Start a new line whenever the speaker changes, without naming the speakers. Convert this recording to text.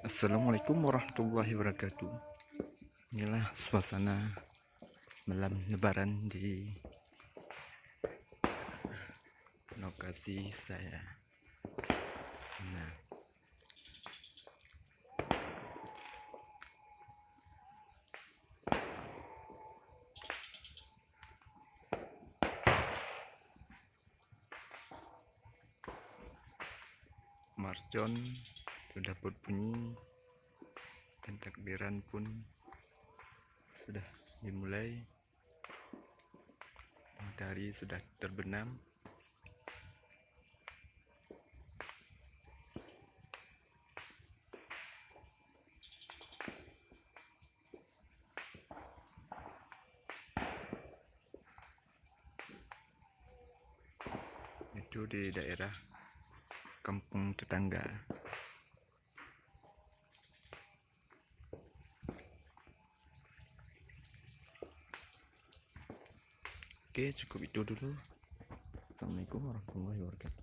Assalamualaikum warahmatullahi wabarakatuh. Inilah suasana malam lebaran di lokasi saya. Nah, marcon sudah berbunyi dan takbiran pun sudah dimulai. Matahari sudah terbenam. Itu di daerah kampung tetangga. Oke, cukup itu dulu. Assalamualaikum warahmatullahi wabarakatuh.